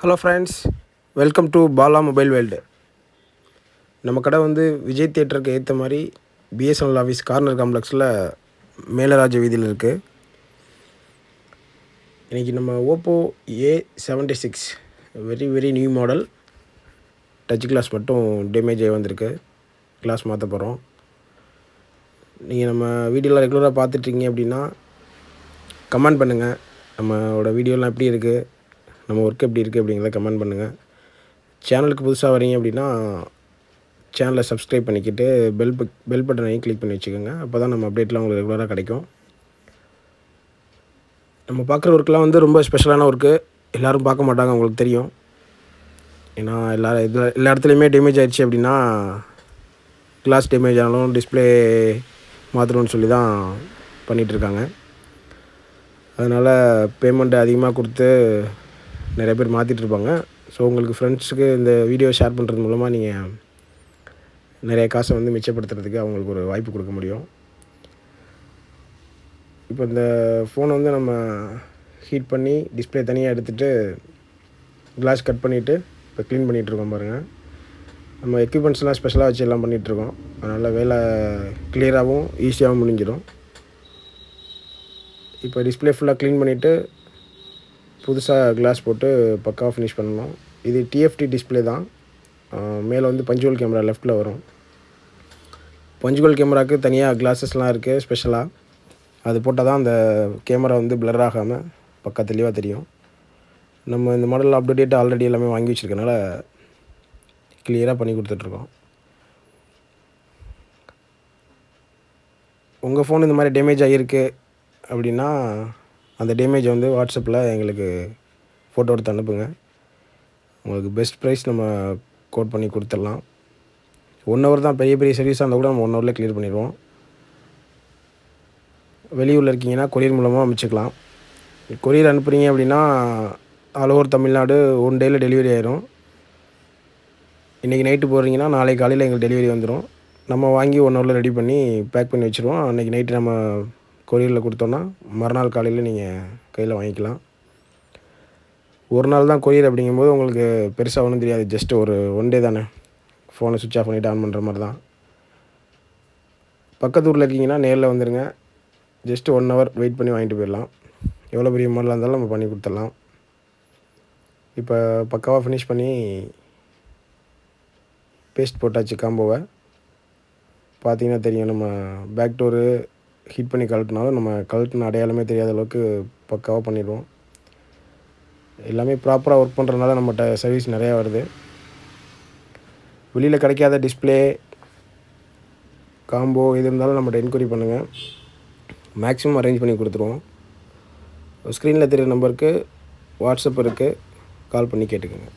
Hello friends, welcome to Bala mobile world. நம்ம கடை வந்து விஜய் தியேட்டருக்கு ஏற்ற மாதிரி பிஎஸ்என்எல் ஆஃபீஸ் கார்னர் காம்ப்ளெக்ஸில் மேலராஜ வீதியில் இருக்குது. இன்றைக்கி நம்ம Oppo A76 very new model touch glass மட்டும் டேமேஜ் ஆகி வந்திருக்கு. கிளாஸ் மாற்ற போகிறோம். நீங்கள் நம்ம வீடியோவில் ரெகுலராக பார்த்துட்ருக்கீங்க அப்படின்னா கமெண்ட் பண்ணுங்கள். நம்மளோட வீடியோலாம் எப்படி இருக்குது, நம்ம ஒர்க் எப்படி இருக்குது அப்படிங்கிறத கமெண்ட் பண்ணுங்கள். சேனலுக்கு புதுசாக வரீங்க அப்படின்னா சேனலை சப்ஸ்கிரைப் பண்ணிக்கிட்டு பெல் பட்டனையும் கிளிக் பண்ணி வச்சுக்கோங்க. அப்போ தான் நம்ம அப்டேட்லாம் உங்களுக்கு ரெகுலராக கிடைக்கும். நம்ம பார்க்குற ஒர்க்கெலாம் வந்து ரொம்ப ஸ்பெஷலான ஒர்க்கு. எல்லோரும் பார்க்க மாட்டாங்க, உங்களுக்கு தெரியும். ஏன்னா எல்லா இடத்துலையுமே டேமேஜ் ஆகிடுச்சு அப்படின்னா கிளாஸ் டேமேஜ் ஆனாலும் டிஸ்பிளே மாற்றணும்னு சொல்லி தான் பண்ணிகிட்ருக்காங்க. அதனால் பேமெண்ட் அதிகமாக கொடுத்து நிறைய பேர் மாற்றிட்டுருப்பாங்க. ஸோ உங்களுக்கு ஃப்ரெண்ட்ஸுக்கு இந்த வீடியோ ஷேர் பண்ணுறது மூலமாக நீங்கள் நிறைய காசை வந்து மிச்சப்படுத்துறதுக்கு அவங்களுக்கு ஒரு வாய்ப்பு கொடுக்க முடியும். இப்போ இந்த ஃபோனை வந்து நம்ம ஹீட் பண்ணி டிஸ்பிளே தனியாக எடுத்துகிட்டு கிளாஸ் கட் பண்ணிவிட்டு இப்போ க்ளீன் பண்ணிகிட்ருக்கோம் பாருங்கள். நம்ம எக்யூப்மெண்ட்ஸ்லாம் ஸ்பெஷலாக வச்சு எல்லாம் பண்ணிகிட்ருக்கோம். அதனால் வேலை கிளியராகவும் ஈஸியாகவும் முடிஞ்சிடும். இப்போ டிஸ்பிளே ஃபுல்லாக க்ளீன் பண்ணிவிட்டு புதுசாக கிளாஸ் போட்டு பக்காவாக ஃபினிஷ் பண்ணணும். இது டிஎஃப்டி டிஸ்பிளே தான். மேலே வந்து பஞ்சுவல் கேமரா லெஃப்ட்டில் வரும். பஞ்சுவல் கேமராவுக்கு தனியாக கிளாஸஸ்லாம் இருக்குது ஸ்பெஷலாக. அது போட்டால் தான் அந்த கேமரா வந்து பிளர் ஆகாமல் பக்கா தெளிவாக தெரியும். நம்ம இந்த மாடலில் அப்டேட் ஆல்ரெடி எல்லாமே வாங்கி வச்சுருக்கனால கிளியராக பண்ணி கொடுத்துட்ருக்கோம். உங்கள் ஃபோன் இந்த மாதிரி டேமேஜ் ஆகியிருக்கு அப்படின்னா அந்த டேமேஜை வந்து வாட்ஸ்அப்பில் எங்களுக்கு ஃபோட்டோ எடுத்து அனுப்புங்க. உங்களுக்கு பெஸ்ட் ப்ரைஸ் நம்ம கோட் பண்ணி கொடுத்துடலாம். 1 ஹவர் தான். பெரிய சர்வீஸாக இருந்தால் கூட நம்ம 1 ஹவரில் க்ளியர் பண்ணிடுவோம். வெளியூரில் இருக்கீங்கன்னா கொரியர் மூலமாக அனுப்பிச்சிக்கலாம். கொரியர் அனுப்புகிறீங்க அப்படின்னா ஆல் ஓவர் தமிழ்நாடு 1 டேயில் டெலிவரி ஆயிரும். இன்றைக்கி நைட்டு போடுறீங்கன்னா நாளைக்கு காலையில் எங்களுக்கு டெலிவரி வந்துடும். நம்ம வாங்கி 1 ஹவரில் ரெடி பண்ணி பேக் பண்ணி வச்சுருவோம். அன்றைக்கி நைட்டு நம்ம கொரியரில் கொடுத்தோன்னா மறுநாள் காலையில் நீங்கள் கையில் வாங்கிக்கலாம். ஒரு நாள் தான் கொரியர் அப்படிங்கும்போது உங்களுக்கு பெருசாக ஒன்றும் தெரியாது. ஜஸ்ட் ஒரு 1 டே தானே. ஃபோனை சுவிட்ச் ஆஃப் பண்ணிவிட்டு ஆன் பண்ணுற மாதிரி தான். பக்கத்து ஊரில் இருக்கீங்கன்னா நேரில் வந்துடுங்க. ஜஸ்ட்டு 1 ஹவர் வெயிட் பண்ணி வாங்கிட்டு போயிடலாம். எவ்வளோ பெரிய மாடலாக இருந்தாலும் நம்ம பண்ணி கொடுத்துடலாம். இப்போ பக்காவாக ஃபினிஷ் பண்ணி பேஸ்ட் போட்டாச்சு காம்போவை. பார்த்தீங்கன்னா தெரியும். நம்ம பேக் டோரு ஹீட் பண்ணி கழட்டினாலும் நம்ம கழட்டின அடையாளமே தெரியாத அளவுக்கு பக்காவாக பண்ணிடுவோம். எல்லாமே ப்ராப்பராக ஒர்க் பண்ணுறதுனால நம்மகிட்ட சர்வீஸ் நிறையா வருது. வெளியில் கிடைக்காத டிஸ்பிளே காம்போ எது இருந்தாலும் நம்மகிட்ட என்கொயரி பண்ணுங்கள். மேக்ஸிமம் அரேஞ்ச் பண்ணி கொடுத்துருவோம். ஸ்க்ரீனில் தெரிகிற நம்பருக்கு வாட்ஸ்அப் இருக்குது, கால் பண்ணி கேட்டுக்கோங்க.